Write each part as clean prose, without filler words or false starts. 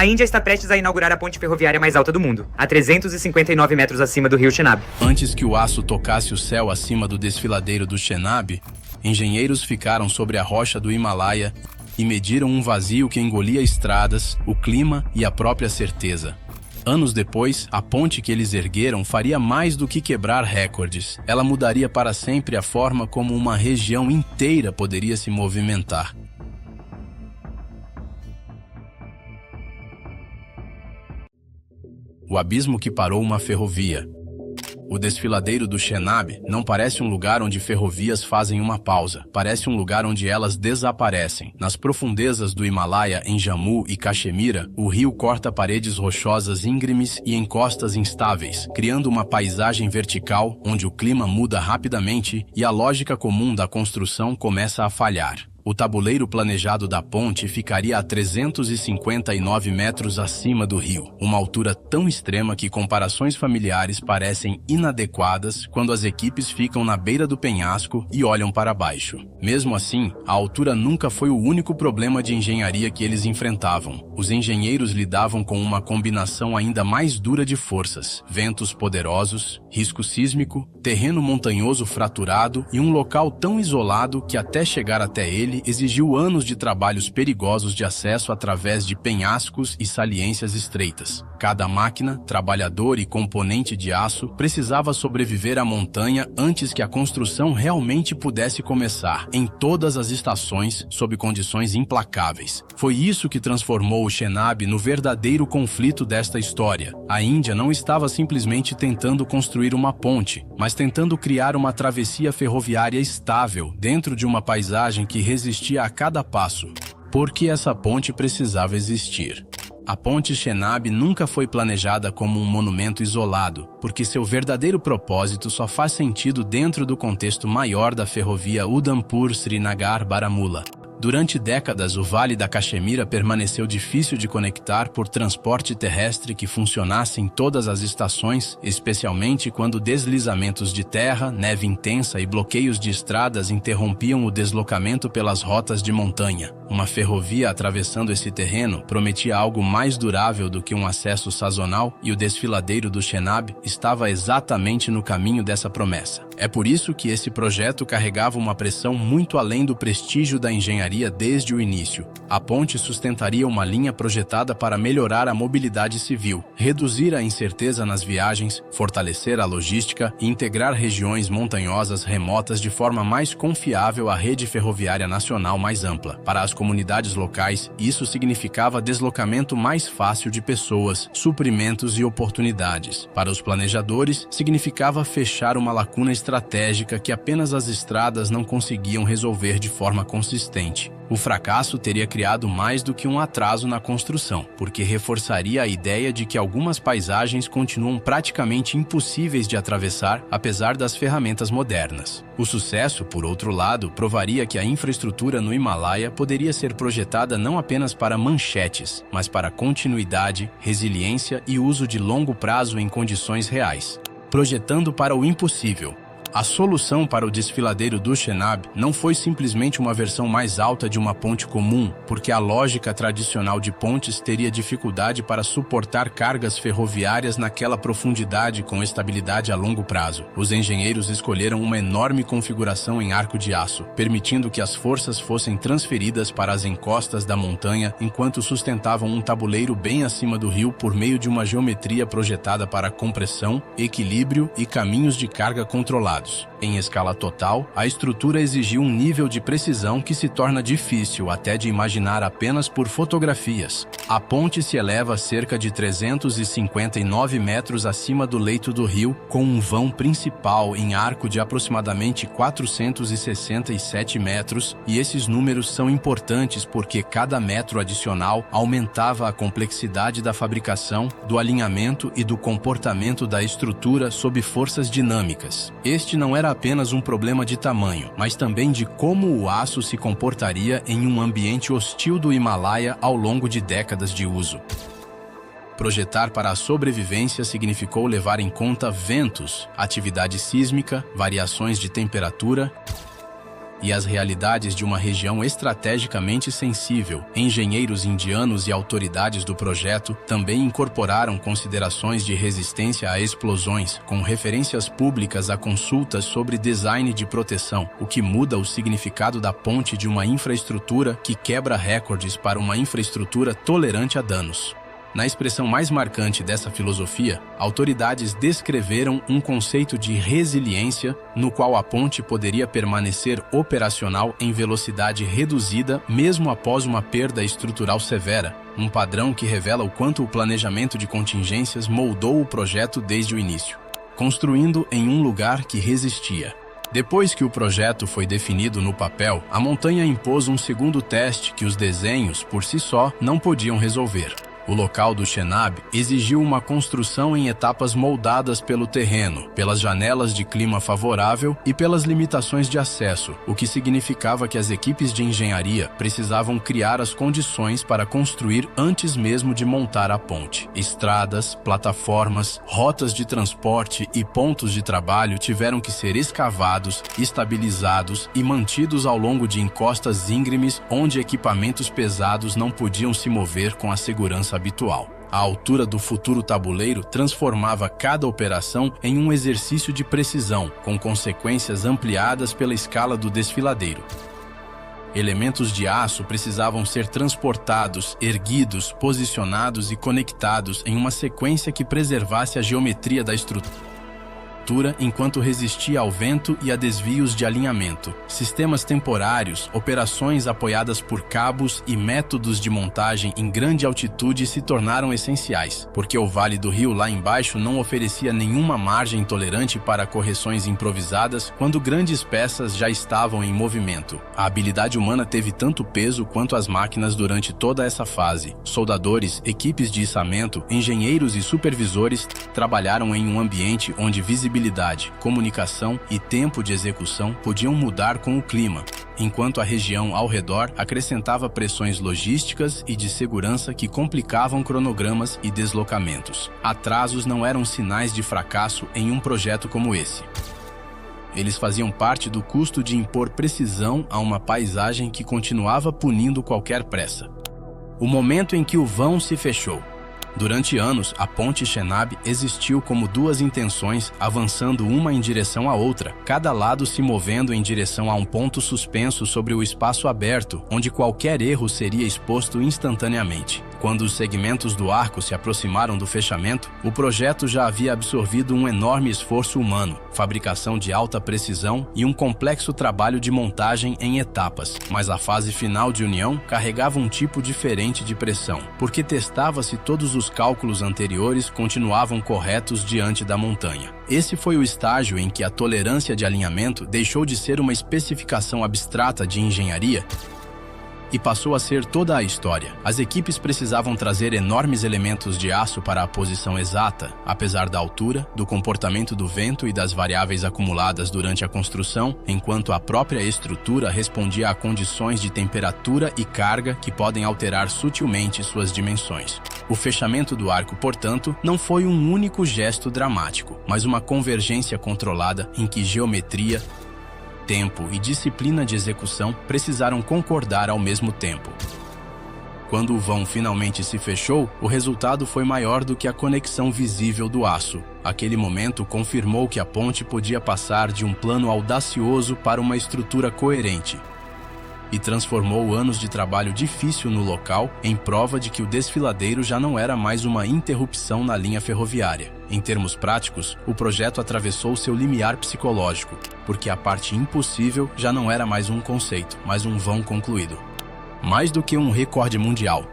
A Índia está prestes a inaugurar a ponte ferroviária mais alta do mundo, a 359 metros acima do rio Chenab. Antes que o aço tocasse o céu acima do desfiladeiro do Chenab, engenheiros ficaram sobre a rocha do Himalaia e mediram um vazio que engolia estradas, o clima e a própria certeza. Anos depois, a ponte que eles ergueram faria mais do que quebrar recordes. Ela mudaria para sempre a forma como uma região inteira poderia se movimentar. O abismo que parou uma ferrovia. O desfiladeiro do Chenab não parece um lugar onde ferrovias fazem uma pausa. Parece um lugar onde elas desaparecem. Nas profundezas do Himalaia, em Jammu e Caxemira, o rio corta paredes rochosas íngremes e encostas instáveis, criando uma paisagem vertical onde o clima muda rapidamente e a lógica comum da construção começa a falhar. O tabuleiro planejado da ponte ficaria a 359 metros acima do rio, uma altura tão extrema que comparações familiares parecem inadequadas quando as equipes ficam na beira do penhasco e olham para baixo. Mesmo assim, a altura nunca foi o único problema de engenharia que eles enfrentavam. Os engenheiros lidavam com uma combinação ainda mais dura de forças: ventos poderosos, risco sísmico, terreno montanhoso fraturado e um local tão isolado que até chegar até ele exigiu anos de trabalhos perigosos de acesso através de penhascos e saliências estreitas. Cada máquina, trabalhador e componente de aço precisava sobreviver à montanha antes que a construção realmente pudesse começar, em todas as estações, sob condições implacáveis. Foi isso que transformou o Chenab no verdadeiro conflito desta história. A Índia não estava simplesmente tentando construir uma ponte, mas tentando criar uma travessia ferroviária estável dentro de uma paisagem que resistia a cada passo. Por que essa ponte precisava existir? A ponte Chenab nunca foi planejada como um monumento isolado, porque seu verdadeiro propósito só faz sentido dentro do contexto maior da ferrovia Udhampur-Srinagar-Baramulla. Durante décadas, o Vale da Caxemira permaneceu difícil de conectar por transporte terrestre que funcionasse em todas as estações, especialmente quando deslizamentos de terra, neve intensa e bloqueios de estradas interrompiam o deslocamento pelas rotas de montanha. Uma ferrovia atravessando esse terreno prometia algo mais durável do que um acesso sazonal, e o desfiladeiro do Chenab estava exatamente no caminho dessa promessa. É por isso que esse projeto carregava uma pressão muito além do prestígio da engenharia desde o início. A ponte sustentaria uma linha projetada para melhorar a mobilidade civil, reduzir a incerteza nas viagens, fortalecer a logística e integrar regiões montanhosas remotas de forma mais confiável à rede ferroviária nacional mais ampla. Para as comunidades locais, isso significava deslocamento mais fácil de pessoas, suprimentos e oportunidades. Para os planejadores, significava fechar uma lacuna estratégica que apenas as estradas não conseguiam resolver de forma consistente. O fracasso teria criado mais do que um atraso na construção, porque reforçaria a ideia de que algumas paisagens continuam praticamente impossíveis de atravessar, apesar das ferramentas modernas. O sucesso, por outro lado, provaria que a infraestrutura no Himalaia poderia ser projetada não apenas para manchetes, mas para continuidade, resiliência e uso de longo prazo em condições reais. Projetando para o impossível. A solução para o desfiladeiro do Chenab não foi simplesmente uma versão mais alta de uma ponte comum, porque a lógica tradicional de pontes teria dificuldade para suportar cargas ferroviárias naquela profundidade com estabilidade a longo prazo. Os engenheiros escolheram uma enorme configuração em arco de aço, permitindo que as forças fossem transferidas para as encostas da montanha enquanto sustentavam um tabuleiro bem acima do rio por meio de uma geometria projetada para compressão, equilíbrio e caminhos de carga controlados. Em escala total, a estrutura exigiu um nível de precisão que se torna difícil até de imaginar apenas por fotografias. A ponte se eleva a cerca de 359 metros acima do leito do rio, com um vão principal em arco de aproximadamente 467 metros, e esses números são importantes porque cada metro adicional aumentava a complexidade da fabricação, do alinhamento e do comportamento da estrutura sob forças dinâmicas. Este não era apenas um problema de tamanho, mas também de como o aço se comportaria em um ambiente hostil do Himalaia ao longo de décadas de uso. Projetar para a sobrevivência significou levar em conta ventos, atividade sísmica, variações de temperatura e as realidades de uma região estrategicamente sensível. Engenheiros indianos e autoridades do projeto também incorporaram considerações de resistência a explosões, com referências públicas a consultas sobre design de proteção, o que muda o significado da ponte de uma infraestrutura que quebra recordes para uma infraestrutura tolerante a danos. Na expressão mais marcante dessa filosofia, autoridades descreveram um conceito de resiliência no qual a ponte poderia permanecer operacional em velocidade reduzida mesmo após uma perda estrutural severa, um padrão que revela o quanto o planejamento de contingências moldou o projeto desde o início, construindo em um lugar que resistia. Depois que o projeto foi definido no papel, a montanha impôs um segundo teste que os desenhos, por si só, não podiam resolver. O local do Chenab exigiu uma construção em etapas moldadas pelo terreno, pelas janelas de clima favorável e pelas limitações de acesso, o que significava que as equipes de engenharia precisavam criar as condições para construir antes mesmo de montar a ponte. Estradas, plataformas, rotas de transporte e pontos de trabalho tiveram que ser escavados, estabilizados e mantidos ao longo de encostas íngremes onde equipamentos pesados não podiam se mover com a segurança habitual. A altura do futuro tabuleiro transformava cada operação em um exercício de precisão, com consequências ampliadas pela escala do desfiladeiro. Elementos de aço precisavam ser transportados, erguidos, posicionados e conectados em uma sequência que preservasse a geometria da estrutura enquanto resistia ao vento e a desvios de alinhamento. Sistemas temporários, operações apoiadas por cabos e métodos de montagem em grande altitude se tornaram essenciais, porque o Vale do Rio lá embaixo não oferecia nenhuma margem tolerante para correções improvisadas quando grandes peças já estavam em movimento. A habilidade humana teve tanto peso quanto as máquinas durante toda essa fase. Soldadores, equipes de içamento, engenheiros e supervisores trabalharam em um ambiente onde visibilidade, comunicação e tempo de execução podiam mudar com o clima, enquanto a região ao redor acrescentava pressões logísticas e de segurança que complicavam cronogramas e deslocamentos. Atrasos não eram sinais de fracasso em um projeto como esse. Eles faziam parte do custo de impor precisão a uma paisagem que continuava punindo qualquer pressa. O momento em que o vão se fechou. Durante anos, a ponte Chenab existiu como duas intenções, avançando uma em direção à outra, cada lado se movendo em direção a um ponto suspenso sobre o espaço aberto, onde qualquer erro seria exposto instantaneamente. Quando os segmentos do arco se aproximaram do fechamento, o projeto já havia absorvido um enorme esforço humano, fabricação de alta precisão e um complexo trabalho de montagem em etapas. Mas a fase final de união carregava um tipo diferente de pressão, porque testava se todos os cálculos anteriores continuavam corretos diante da montanha. Esse foi o estágio em que a tolerância de alinhamento deixou de ser uma especificação abstrata de engenharia e passou a ser toda a história. As equipes precisavam trazer enormes elementos de aço para a posição exata, apesar da altura, do comportamento do vento e das variáveis acumuladas durante a construção, enquanto a própria estrutura respondia a condições de temperatura e carga que podem alterar sutilmente suas dimensões. O fechamento do arco, portanto, não foi um único gesto dramático, mas uma convergência controlada em que geometria, tempo e disciplina de execução precisaram concordar ao mesmo tempo. Quando o vão finalmente se fechou, o resultado foi maior do que a conexão visível do aço. Aquele momento confirmou que a ponte podia passar de um plano audacioso para uma estrutura coerente e transformou anos de trabalho difícil no local em prova de que o desfiladeiro já não era mais uma interrupção na linha ferroviária. Em termos práticos, o projeto atravessou seu limiar psicológico, porque a parte impossível já não era mais um conceito, mas um vão concluído. Mais do que um recorde mundial.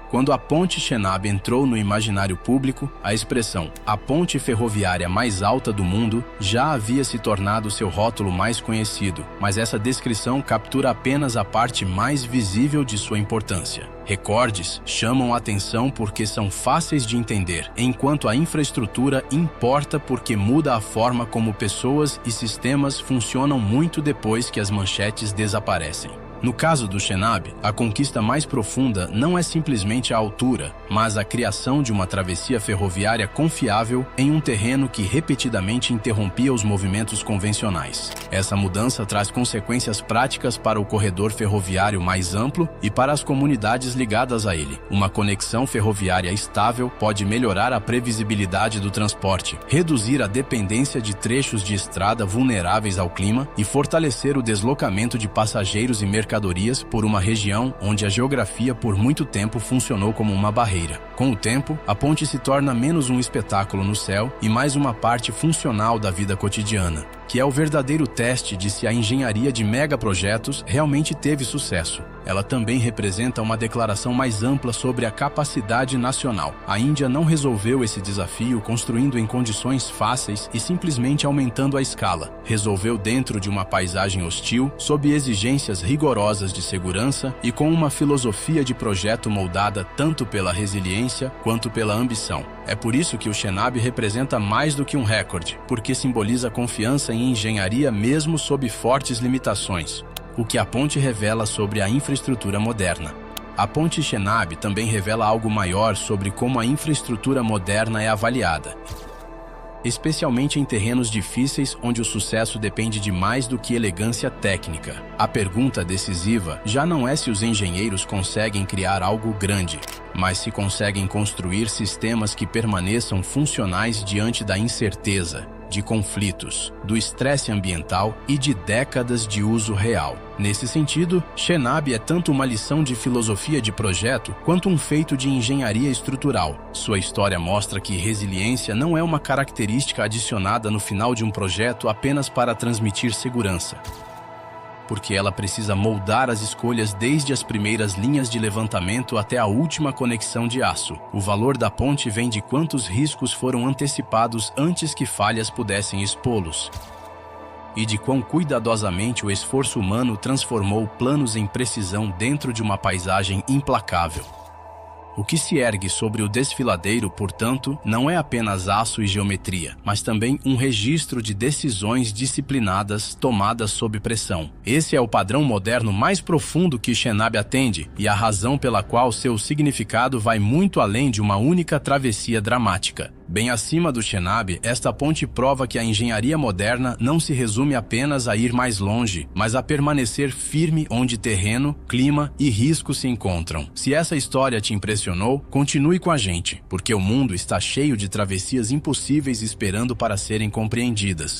Quando a ponte Chenab entrou no imaginário público, a expressão "a ponte ferroviária mais alta do mundo" já havia se tornado seu rótulo mais conhecido, mas essa descrição captura apenas a parte mais visível de sua importância. Recordes chamam a atenção porque são fáceis de entender, enquanto a infraestrutura importa porque muda a forma como pessoas e sistemas funcionam muito depois que as manchetes desaparecem. No caso do Chenab, a conquista mais profunda não é simplesmente a altura, mas a criação de uma travessia ferroviária confiável em um terreno que repetidamente interrompia os movimentos convencionais. Essa mudança traz consequências práticas para o corredor ferroviário mais amplo e para as comunidades ligadas a ele. Uma conexão ferroviária estável pode melhorar a previsibilidade do transporte, reduzir a dependência de trechos de estrada vulneráveis ao clima e fortalecer o deslocamento de passageiros e mercadorias por uma região onde a geografia por muito tempo funcionou como uma barreira. Com o tempo, a ponte se torna menos um espetáculo no céu e mais uma parte funcional da vida cotidiana, que é o verdadeiro teste de se a engenharia de megaprojetos realmente teve sucesso. Ela também representa uma declaração mais ampla sobre a capacidade nacional. A Índia não resolveu esse desafio construindo em condições fáceis e simplesmente aumentando a escala. Resolveu dentro de uma paisagem hostil, sob exigências rigorosas de segurança e com uma filosofia de projeto moldada tanto pela resiliência quanto pela ambição. É por isso que o Chenab representa mais do que um recorde, porque simboliza confiança em engenharia mesmo sob fortes limitações, o que a ponte revela sobre a infraestrutura moderna. A ponte Chenab também revela algo maior sobre como a infraestrutura moderna é avaliada, especialmente em terrenos difíceis onde o sucesso depende de mais do que elegância técnica. A pergunta decisiva já não é se os engenheiros conseguem criar algo grande, mas se conseguem construir sistemas que permaneçam funcionais diante da incerteza, de conflitos, do estresse ambiental e de décadas de uso real. Nesse sentido, Chenab é tanto uma lição de filosofia de projeto quanto um feito de engenharia estrutural. Sua história mostra que resiliência não é uma característica adicionada no final de um projeto apenas para transmitir segurança, porque ela precisa moldar as escolhas desde as primeiras linhas de levantamento até a última conexão de aço. O valor da ponte vem de quantos riscos foram antecipados antes que falhas pudessem expô-los, e de quão cuidadosamente o esforço humano transformou planos em precisão dentro de uma paisagem implacável. O que se ergue sobre o desfiladeiro, portanto, não é apenas aço e geometria, mas também um registro de decisões disciplinadas tomadas sob pressão. Esse é o padrão moderno mais profundo que Chenab atende e a razão pela qual seu significado vai muito além de uma única travessia dramática. Bem acima do Chenab, esta ponte prova que a engenharia moderna não se resume apenas a ir mais longe, mas a permanecer firme onde terreno, clima e risco se encontram. Se essa história te impressionou, continue com a gente, porque o mundo está cheio de travessias impossíveis esperando para serem compreendidas.